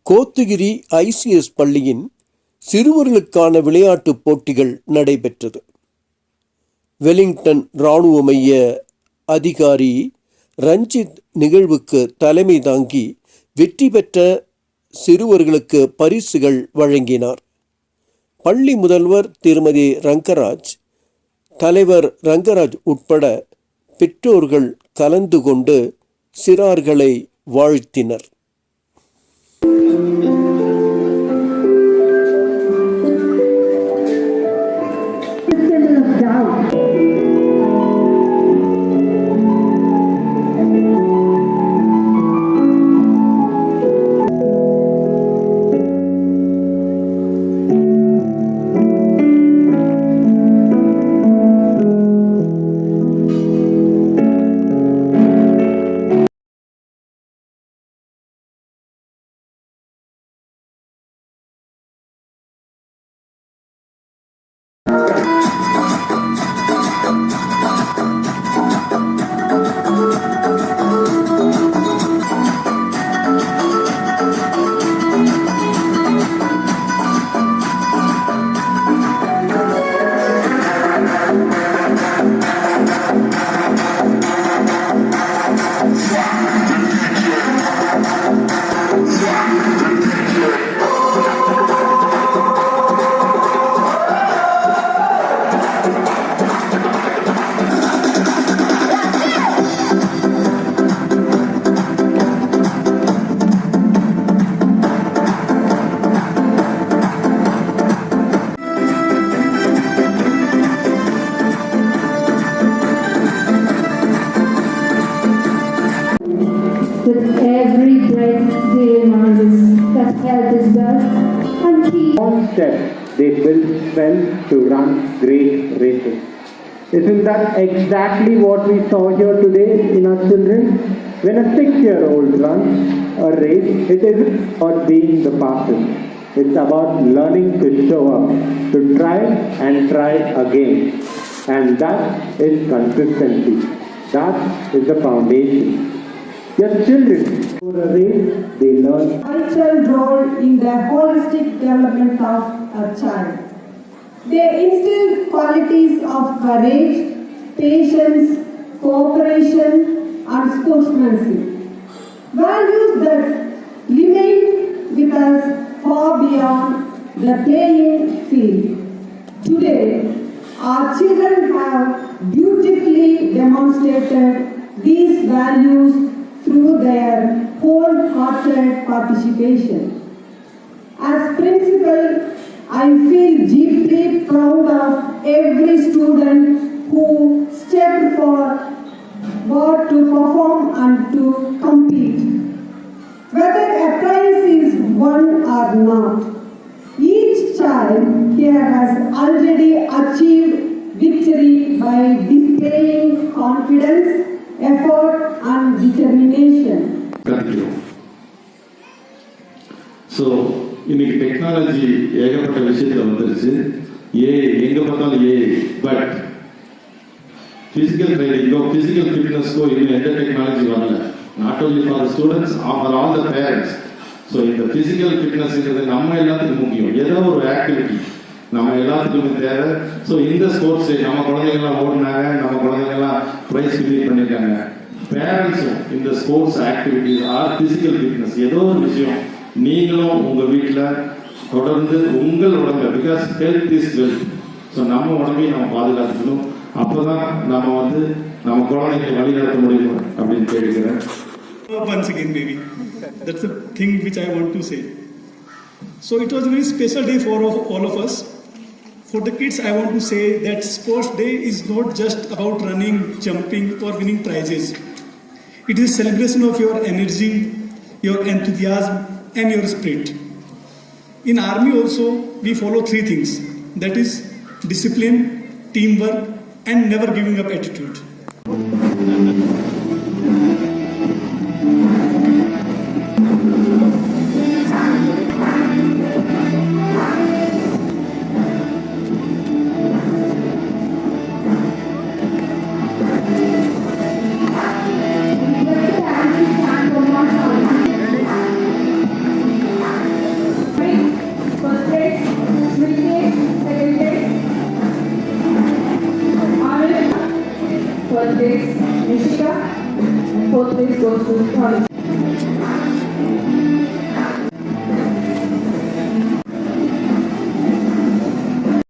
Kotagiri ICS பள்ளியின் சிறுவர்களுக்கான விளையாட்டுப் போட்டிகள் நடைபெற்றது. வெலிங்டன் இராணுவ மைய அதிகாரி ரஞ்சித் நிகழ்வுக்கு தலைமை தாங்கி வெற்றி பெற்ற சிறுவர்களுக்கு பரிசுகள் வழங்கினார். பள்ளி முதல்வர் திருமதி ரங்கராஜ், தலைவர் ரங்கராஜ் உட்பட பெற்றோர்கள் கலந்து கொண்டு சிறார்களை வாழ்த்தினர். With every breath they remind us that health is wealth and keep One step they build strength to run great races. Isn't that exactly what we saw here today in our children? When a 6-year-old runs a race, it isn't about being the fastest. It's about learning to show up, to try and try again. And that is consistency. That is the foundation. Your children, for a race, they learn vital role in the holistic development of a child. They instill qualities of courage, patience, cooperation, and sportsmanship. Values that remain with us far beyond the playing field. Today, our children have beautifully demonstrated these values through their wholehearted participation. As principal, I feel deeply proud of every student who stepped forward to perform and to compete. Whether a prize is won or not, each child here has already achieved victory by displaying confidence, effort and determination. So இன்னைக்கு technology ஏகப்பட்ட விஷயத்தில் வந்துருச்சு. எங்கே பார்த்தாலும் but physical ட்ரைனிங்கோ physical ஃபிட்னஸ்க்கோ இன்னும் எந்த technology வரல. Not only for the students, for all the parents. So இந்த ஃபிசிக்கல் ஃபிட்னஸ்ங்கிறது நம்ம எல்லாத்துக்கும் முக்கியம். ஏதோ ஒரு ஆக்டிவிட்டி நம்ம எல்லாத்துக்குமே தேவை. ஸோ இந்த ஸ்போர்ட்ஸ் நம்ம குழந்தைங்கள்லாம் ஓடினாங்க, நம்ம குழந்தைங்கள்லாம் ப்ரைஸ் வின் பண்ணியிருக்காங்க. பேரண்ட்ஸும் இந்த sports activities or physical fitness ஏதோ ஒரு விஷயம் நீங்களும் உங்கள் வீட்டில் தொடர்ந்து உங்கள் உடம்பை, because health is wealth. So நம்ம உடம்பையும் நம்ம பாதுகாத்துக்கணும். அப்போ தான் நம்ம நம்ம குழந்தைங்களை வழி நடத்த முடியும் அப்படின்னு கேட்கிறேன். Once again, maybe that's the thing which I want to say. So it was a very special day for all of us. For the kids, I want to say that sports day is not just about running, jumping or winning prizes. It is a celebration of your energy, your enthusiasm and your spirit. In army also, we follow 3 things. That is discipline, teamwork and never giving up attitude. place goes to college.